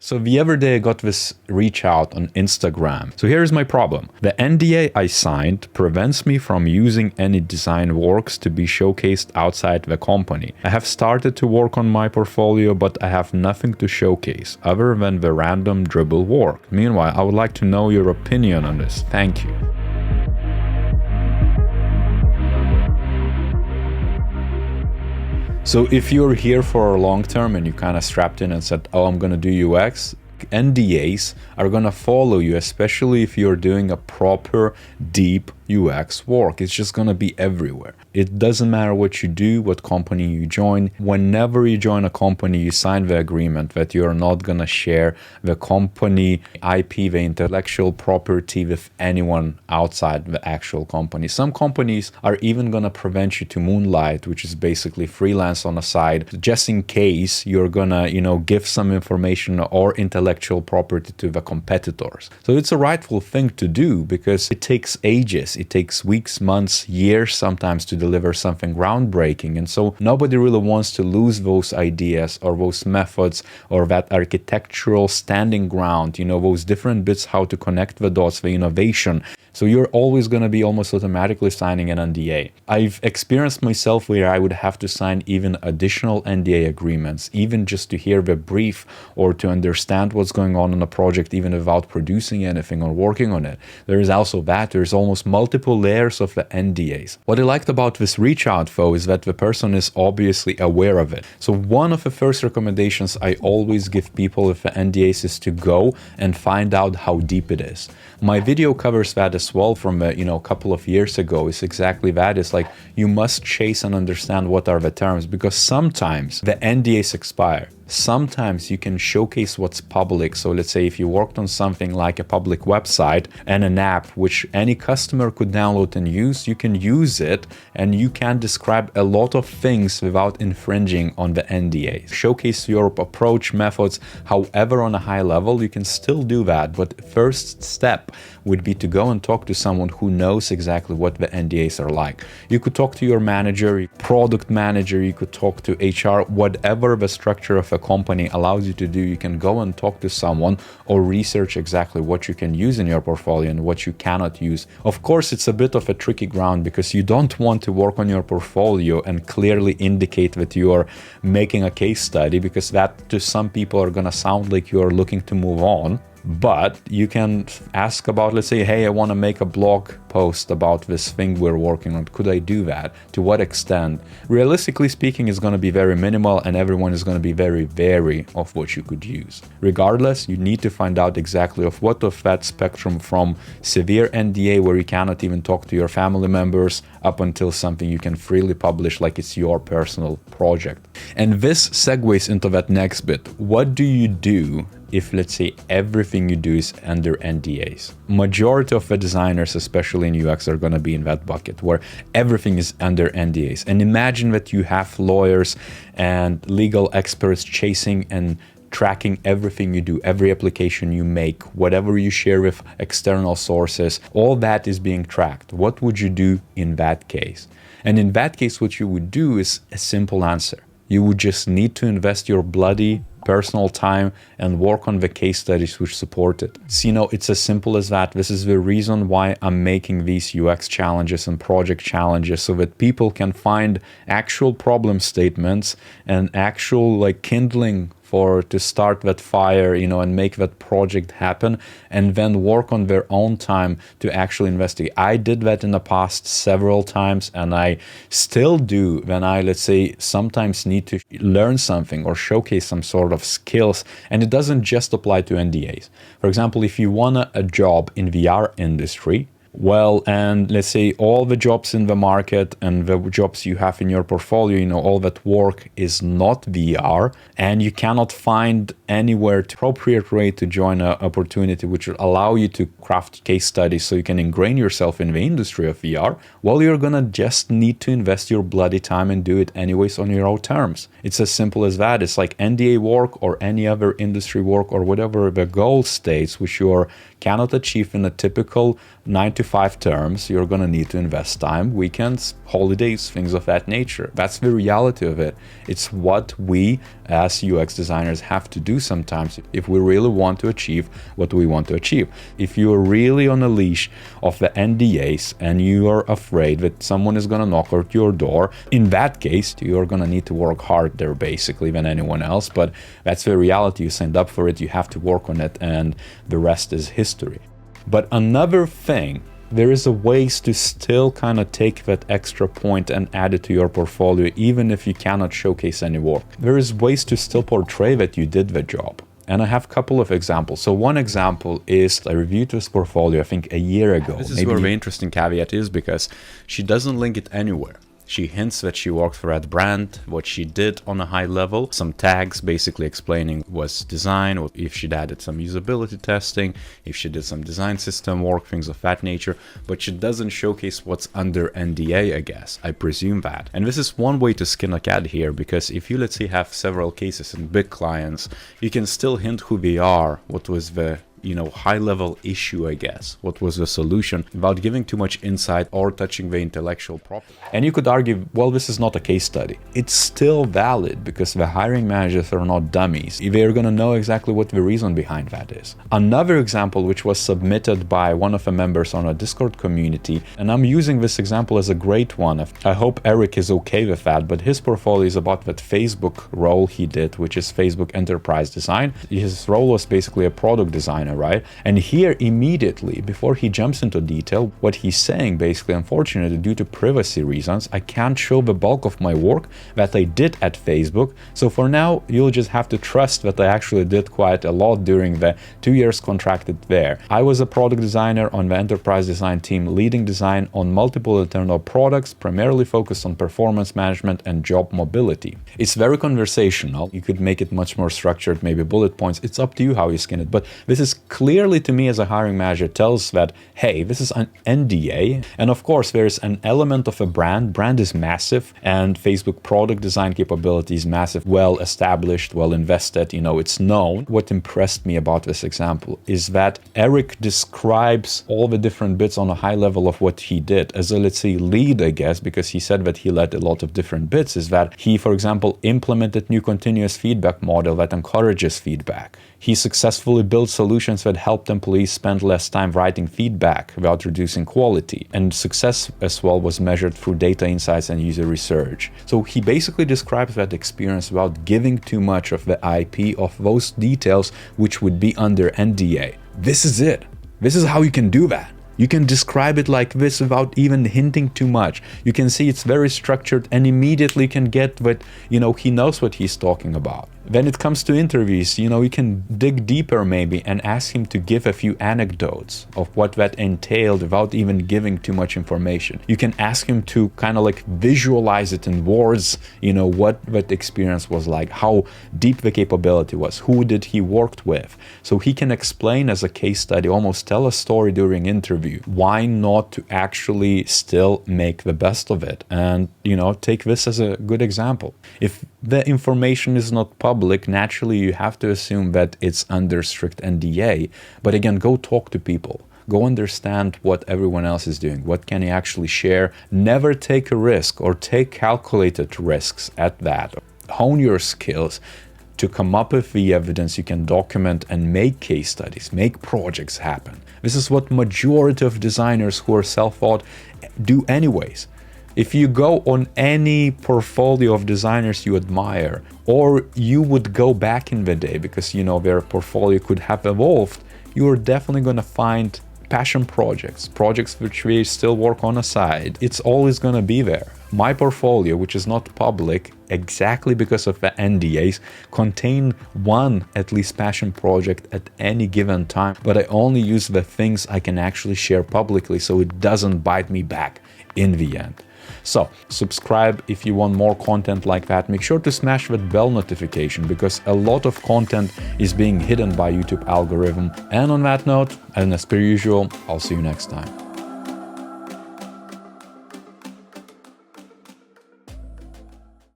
So the other day I got this reach out on Instagram. So here's my problem. The NDA I signed prevents me from using any design works to be showcased outside the company. I have started to work on my portfolio, but I have nothing to showcase other than the random dribble work. Meanwhile, I would like to know your opinion on this. Thank you. So if you're here for a long term and you kind of strapped in and said, oh, I'm going to do UX, NDAs are going to follow you, especially if you're doing a proper, deep UX work. It's just going to be everywhere. It doesn't matter what you do, what company you join. Whenever you join a company, you sign the agreement that you're not going to share the company IP, the intellectual property with anyone outside the actual company. Some companies are even going to prevent you to moonlight, which is basically freelance on the side, just in case you're going to, give some information or intellectual property to the competitors. So it's a rightful thing to do because it takes ages. It takes weeks, months, years sometimes to deliver something groundbreaking. And so nobody really wants to lose those ideas or those methods or that architectural standing ground, those different bits, how to connect the dots, the innovation. So you're always going to be almost automatically signing an NDA. I've experienced myself where I would have to sign even additional NDA agreements, even just to hear the brief or to understand what's going on in a project, even without producing anything or working on it. There is also that. There's almost multiple layers of the NDAs. What I liked about this reach out, though, is that the person is obviously aware of it. So one of the first recommendations I always give people with the NDAs is to go and find out how deep it is. My video covers that as well from a couple of years ago. It's exactly that. It's like you must chase and understand what are the terms, because sometimes the NDAs expire. Sometimes you can showcase what's public. So let's say if you worked on something like a public website and an app which any customer could download and use, you can use it and you can describe a lot of things without infringing on the NDA. Showcase your approach, methods, however, on a high level, you can still do that. But first step would be to go and talk to someone who knows exactly what the NDAs are like. You could talk to your manager, product manager, you could talk to HR, whatever the structure of a company allows you to do. You can go and talk to someone or research exactly what you can use in your portfolio and what you cannot use. Of course, it's a bit of a tricky ground because you don't want to work on your portfolio and clearly indicate that you are making a case study, because that to some people are going to sound like you are looking to move on. But you can ask about, let's say, hey, I want to make a blog post about this thing we're working on. Could I do that? To what extent? Realistically speaking, it's going to be very minimal and everyone is going to be very wary of what you could use. Regardless, you need to find out exactly of what of that spectrum, from severe NDA where you cannot even talk to your family members up until something you can freely publish like it's your personal project. And this segues into that next bit. What do you do if, let's say, everything you do is under NDAs? Majority of the designers, especially in UX, are going to be in that bucket where everything is under NDAs. And imagine that you have lawyers and legal experts chasing and tracking everything you do, every application you make, whatever you share with external sources, all that is being tracked. What would you do in that case? And in that case, what you would do is a simple answer. You would just need to invest your bloody personal time and work on the case studies which support it. So, it's as simple as that. This is the reason why I'm making these UX challenges and project challenges, so that people can find actual problem statements and actual kindling to start that fire, and make that project happen, and then work on their own time to actually investigate. I did that in the past several times, and I still do when I, let's say, sometimes need to learn something or showcase some sort of skills. And it doesn't just apply to NDAs. For example, if you want a job in VR industry, well, and let's say all the jobs in the market and the jobs you have in your portfolio, all that work is not VR, and you cannot find anywhere to appropriate rate to join an opportunity which will allow you to craft case studies so you can ingrain yourself in the industry of VR, well, you're gonna just need to invest your bloody time and do it anyways on your own terms. It's as simple as that. It's like NDA work or any other industry work or whatever the goal states, which you cannot achieve in a typical 9 to to 5 terms, you're gonna need to invest time, weekends, holidays, things of that nature. That's the reality of it. It's what we as UX designers have to do sometimes if we really want to achieve what we want to achieve. If you're really on a leash of the NDAs and you are afraid that someone is gonna knock at your door, in that case, you're gonna need to work harder basically than anyone else, but that's the reality. You signed up for it, you have to work on it, and the rest is history. But another thing, there is a ways to still kind of take that extra point and add it to your portfolio, even if you cannot showcase any work. There is ways to still portray that you did the job. And I have a couple of examples. So one example is I reviewed this portfolio, I think a year ago. This is where the interesting caveat is, because she doesn't link it anywhere. She hints that she worked for that brand, what she did on a high level, some tags basically explaining what's design, or if she'd added some usability testing, if she did some design system work, things of that nature, but she doesn't showcase what's under NDA, I guess. I presume that. And this is one way to skin a cat here, because if you, let's say, have several cases and big clients, you can still hint who they are, what was the high-level issue, I guess. What was the solution without giving too much insight or touching the intellectual property. And you could argue, well, this is not a case study. It's still valid because the hiring managers are not dummies. They're going to know exactly what the reason behind that is. Another example, which was submitted by one of the members on a Discord community, and I'm using this example as a great one. I hope Eric is okay with that, but his portfolio is about that Facebook role he did, which is Facebook Enterprise Design. His role was basically a product designer, right? And here immediately, before he jumps into detail, what he's saying basically, unfortunately, due to privacy reasons, I can't show the bulk of my work that I did at Facebook. So for now, you'll just have to trust that I actually did quite a lot during the 2 years contracted there. I was a product designer on the enterprise design team, leading design on multiple internal products, primarily focused on performance management and job mobility. It's very conversational. You could make it much more structured, maybe bullet points. It's up to you how you skin it. But this is clearly, to me as a hiring manager, tells that, hey, this is an NDA. And of course, there's an element of a brand. Brand is massive, and Facebook product design capability is massive, well established, well invested, it's known. What impressed me about this example is that Eric describes all the different bits on a high level of what he did as a, let's say, lead, I guess, because he said that he led a lot of different bits, is that he, for example, implemented new continuous feedback model that encourages feedback. He successfully built solutions that helped employees spend less time writing feedback without reducing quality. And success as well was measured through data insights and user research. So he basically describes that experience without giving too much of the IP of those details which would be under NDA. This is it. This is how you can do that. You can describe it like this without even hinting too much. You can see it's very structured and immediately can get that, he knows what he's talking about. When it comes to interviews, you can dig deeper maybe and ask him to give a few anecdotes of what that entailed without even giving too much information. You can ask him to kind of like visualize it in words, what that experience was like, how deep the capability was, who did he worked with. So he can explain as a case study, almost tell a story during interview. Why not to actually still make the best of it and, take this as a good example. If the information is not public, naturally you have to assume that it's under strict NDA. But again, go talk to people. Go understand what everyone else is doing. What can you actually share? Never take a risk or take calculated risks at that. Hone your skills to come up with the evidence you can document and make case studies, make projects happen. This is what majority of designers who are self-taught do anyways. If you go on any portfolio of designers you admire, or you would go back in the day because their portfolio could have evolved, you are definitely going to find passion projects which we still work on aside. It's always going to be there. My portfolio, which is not public, exactly because of the NDAs, contain one at least passion project at any given time, but I only use the things I can actually share publicly so it doesn't bite me back in the end. So subscribe if you want more content like that. Make sure to smash that bell notification because a lot of content is being hidden by YouTube algorithm. And on that note, and as per usual, I'll see you next time.